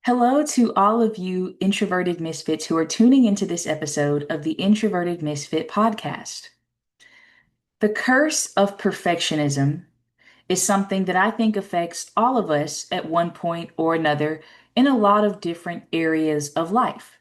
Hello to all of you introverted misfits who are tuning into this episode of the Introverted Misfit podcast. The curse of perfectionism is something that I think affects all of us at one point or another in a lot of different areas of life.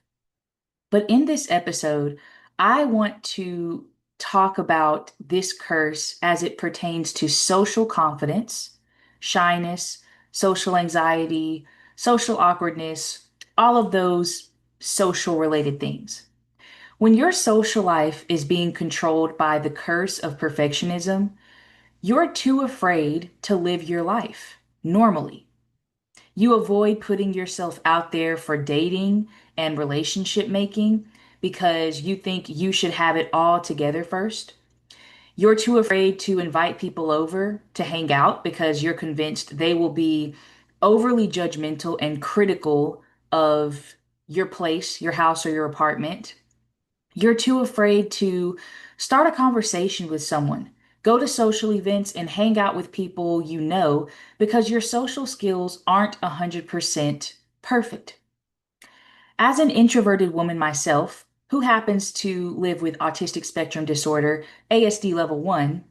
But in this episode, I want to talk about this curse as it pertains to social confidence, shyness, social anxiety, social awkwardness, all of those social related things. When your social life is being controlled by the curse of perfectionism, you're too afraid to live your life normally. You avoid putting yourself out there for dating and relationship making because you think you should have it all together first. You're too afraid to invite people over to hang out because you're convinced they will be overly judgmental and critical of your place, your house, or your apartment. You're too afraid to start a conversation with someone, go to social events, and hang out with people you know because your social skills aren't 100% perfect. As an introverted woman myself, who happens to live with autistic spectrum disorder, ASD level 1,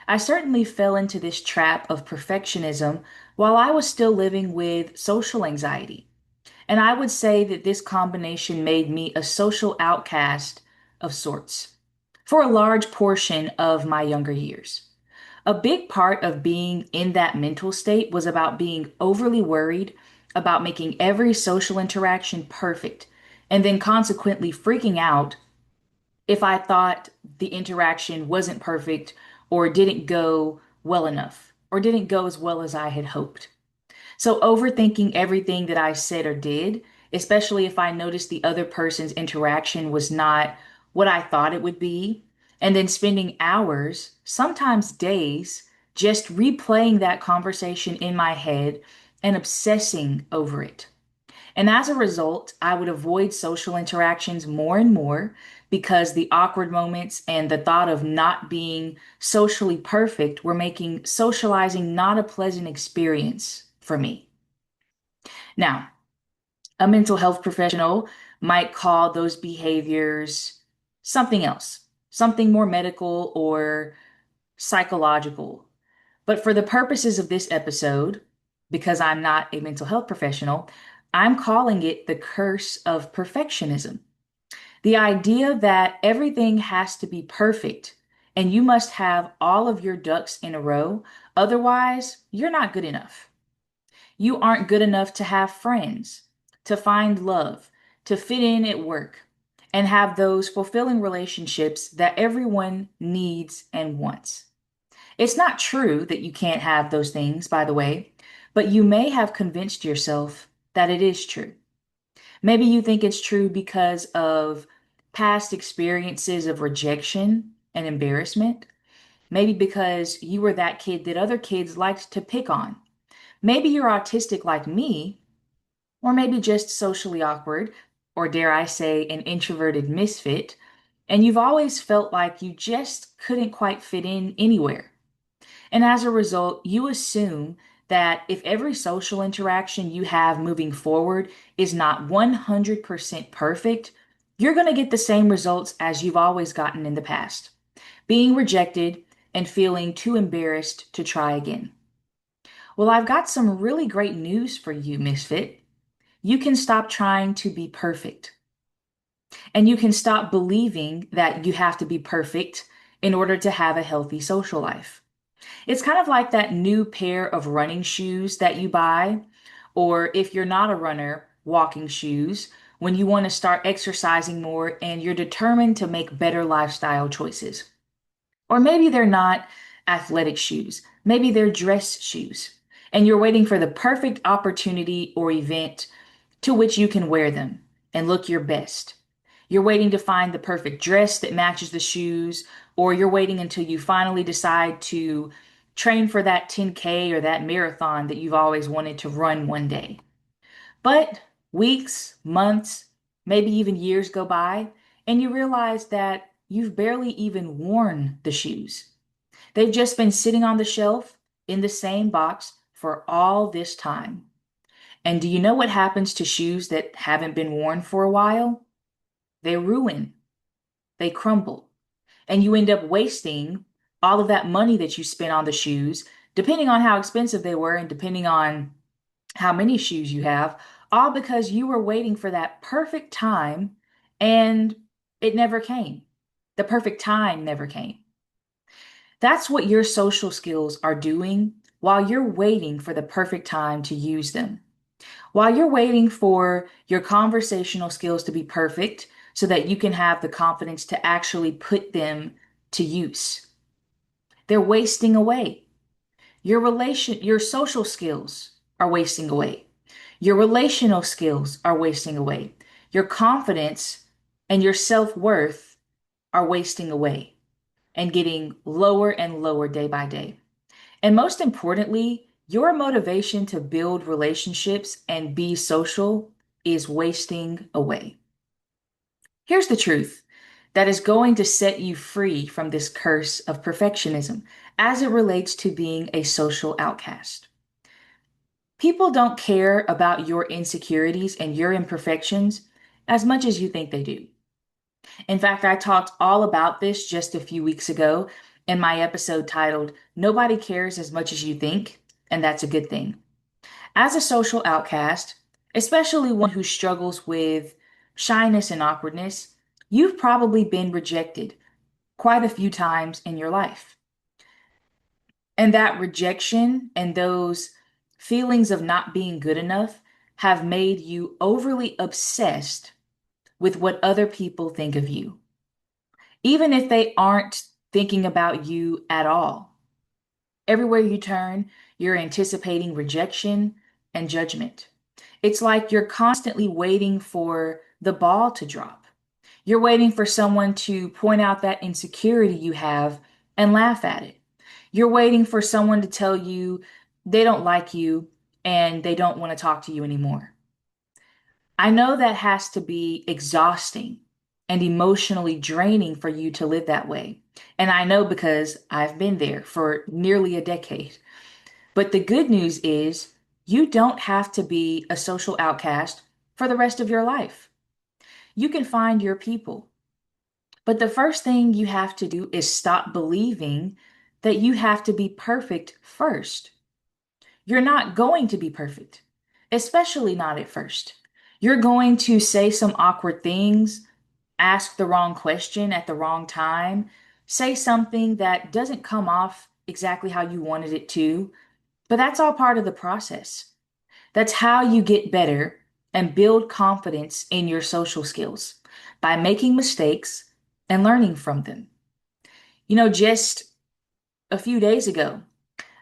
I certainly fell into this trap of perfectionism while I was still living with social anxiety. And I would say that this combination made me a social outcast of sorts for a large portion of my younger years. A big part of being in that mental state was about being overly worried about making every social interaction perfect, and then consequently freaking out if I thought the interaction wasn't perfect or didn't go well enough or didn't go as well as I had hoped. So, overthinking everything that I said or did, especially if I noticed the other person's interaction was not what I thought it would be, and then spending hours, sometimes days, just replaying that conversation in my head and obsessing over it. And as a result, I would avoid social interactions more and more because the awkward moments and the thought of not being socially perfect were making socializing not a pleasant experience for me. Now, a mental health professional might call those behaviors something else, something more medical or psychological. But for the purposes of this episode, because I'm not a mental health professional, I'm calling it the curse of perfectionism. The idea that everything has to be perfect and you must have all of your ducks in a row, otherwise, you're not good enough. You aren't good enough to have friends, to find love, to fit in at work, and have those fulfilling relationships that everyone needs and wants. It's not true that you can't have those things, by the way, but you may have convinced yourself that it is true. Maybe you think it's true because of past experiences of rejection and embarrassment. Maybe because you were that kid that other kids liked to pick on. Maybe you're autistic like me, or maybe just socially awkward, or dare I say, an introverted misfit, and you've always felt like you just couldn't quite fit in anywhere. And as a result, you assume that if every social interaction you have moving forward is not 100% perfect, you're going to get the same results as you've always gotten in the past, being rejected and feeling too embarrassed to try again. Well, I've got some really great news for you, Misfit. You can stop trying to be perfect, and you can stop believing that you have to be perfect in order to have a healthy social life. It's kind of like that new pair of running shoes that you buy, or if you're not a runner, walking shoes, when you want to start exercising more and you're determined to make better lifestyle choices. Or maybe they're not athletic shoes, maybe they're dress shoes, and you're waiting for the perfect opportunity or event to which you can wear them and look your best. You're waiting to find the perfect dress that matches the shoes, or you're waiting until you finally decide to train for that 10K or that marathon that you've always wanted to run one day. But weeks, months, maybe even years go by, and you realize that you've barely even worn the shoes. They've just been sitting on the shelf in the same box for all this time. And do you know what happens to shoes that haven't been worn for a while? They ruin, they crumble, and you end up wasting all of that money that you spent on the shoes, depending on how expensive they were and depending on how many shoes you have, all because you were waiting for that perfect time and it never came. The perfect time never came. That's what your social skills are doing while you're waiting for the perfect time to use them. While you're waiting for your conversational skills to be perfect so that you can have the confidence to actually put them to use. They're wasting away. Your social skills are wasting away. Your relational skills are wasting away. Your confidence and your self-worth are wasting away and getting lower and lower day by day. And most importantly, your motivation to build relationships and be social is wasting away. Here's the truth that is going to set you free from this curse of perfectionism as it relates to being a social outcast. People don't care about your insecurities and your imperfections as much as you think they do. In fact, I talked all about this just a few weeks ago in my episode titled, Nobody Cares as Much as You Think, and That's a Good Thing. As a social outcast, especially one who struggles with shyness and awkwardness, you've probably been rejected quite a few times in your life. And that rejection and those feelings of not being good enough have made you overly obsessed with what other people think of you, even if they aren't thinking about you at all. Everywhere you turn, you're anticipating rejection and judgment. It's like you're constantly waiting for the ball to drop. You're waiting for someone to point out that insecurity you have and laugh at it. You're waiting for someone to tell you they don't like you and they don't want to talk to you anymore. I know that has to be exhausting and emotionally draining for you to live that way. And I know because I've been there for nearly a decade. But the good news is you don't have to be a social outcast for the rest of your life. You can find your people. But the first thing you have to do is stop believing that you have to be perfect first. You're not going to be perfect, especially not at first. You're going to say some awkward things, ask the wrong question at the wrong time, say something that doesn't come off exactly how you wanted it to, but that's all part of the process. That's how you get better and build confidence in your social skills by making mistakes and learning from them. Just a few days ago,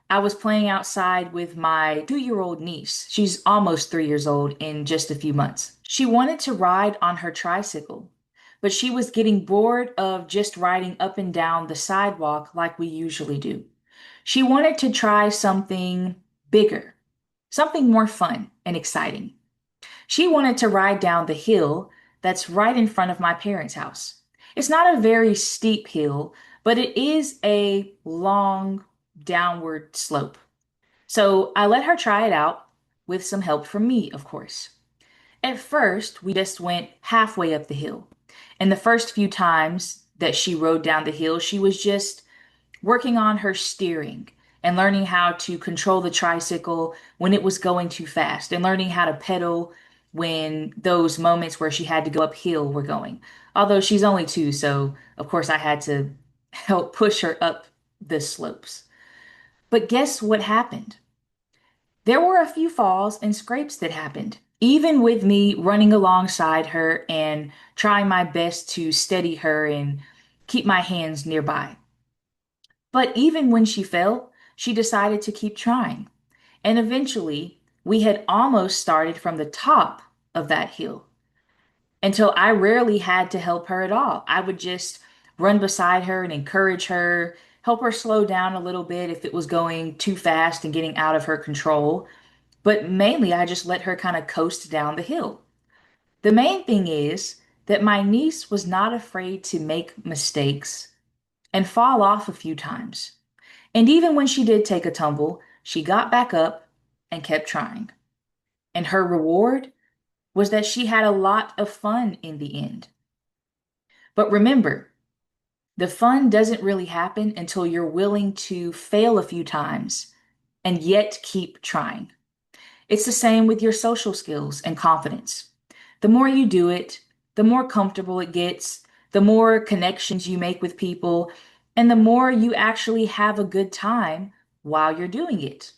I was playing outside with my 2-year-old niece. She's almost 3 years old in just a few months. She wanted to ride on her tricycle, but she was getting bored of just riding up and down the sidewalk like we usually do. She wanted to try something bigger, something more fun and exciting. She wanted to ride down the hill that's right in front of my parents' house. It's not a very steep hill, but it is a long downward slope. So I let her try it out with some help from me, of course. At first, we just went halfway up the hill. And the first few times that she rode down the hill, she was just working on her steering and learning how to control the tricycle when it was going too fast and learning how to pedal when those moments where she had to go uphill were going. Although she's only 2, so of course I had to help push her up the slopes. But guess what happened? There were a few falls and scrapes that happened, even with me running alongside her and trying my best to steady her and keep my hands nearby. But even when she fell, she decided to keep trying. And eventually, we had almost started from the top of that hill until I rarely had to help her at all. I would just run beside her and encourage her, help her slow down a little bit if it was going too fast and getting out of her control. But mainly, I just let her kind of coast down the hill. The main thing is that my niece was not afraid to make mistakes and fall off a few times. And even when she did take a tumble, she got back up and kept trying. And her reward was that she had a lot of fun in the end. But remember, the fun doesn't really happen until you're willing to fail a few times and yet keep trying. It's the same with your social skills and confidence. The more you do it, the more comfortable it gets, the more connections you make with people, and the more you actually have a good time while you're doing it.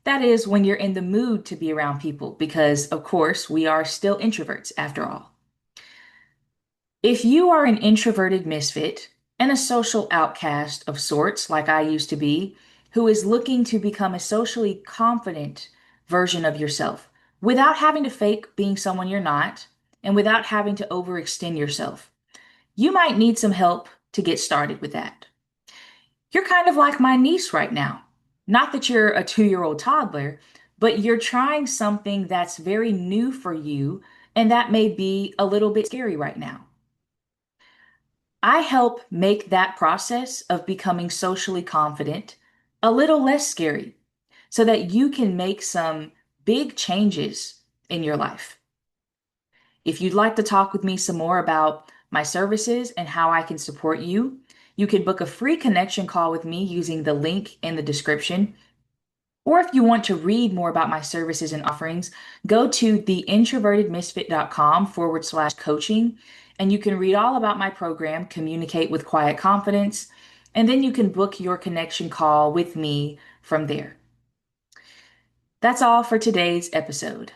That is when you're in the mood to be around people, because of course we are still introverts after all. If you are an introverted misfit and a social outcast of sorts, like I used to be, who is looking to become a socially confident version of yourself without having to fake being someone you're not and without having to overextend yourself, you might need some help to get started with that. You're kind of like my niece right now. Not that you're a 2-year-old toddler, but you're trying something that's very new for you, and that may be a little bit scary right now. I help make that process of becoming socially confident a little less scary so that you can make some big changes in your life. If you'd like to talk with me some more about my services and how I can support you, you can book a free connection call with me using the link in the description. Or if you want to read more about my services and offerings, go to theintrovertedmisfit.com/coaching, and you can read all about my program, Communicate with Quiet Confidence, and then you can book your connection call with me from there. That's all for today's episode.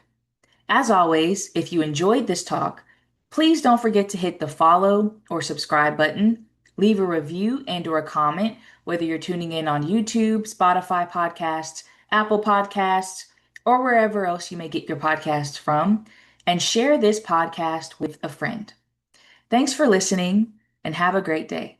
As always, if you enjoyed this talk, please don't forget to hit the follow or subscribe button, leave a review and or a comment, whether you're tuning in on YouTube, Spotify podcasts, Apple Podcasts, or wherever else you may get your podcasts from, and share this podcast with a friend. Thanks for listening and have a great day.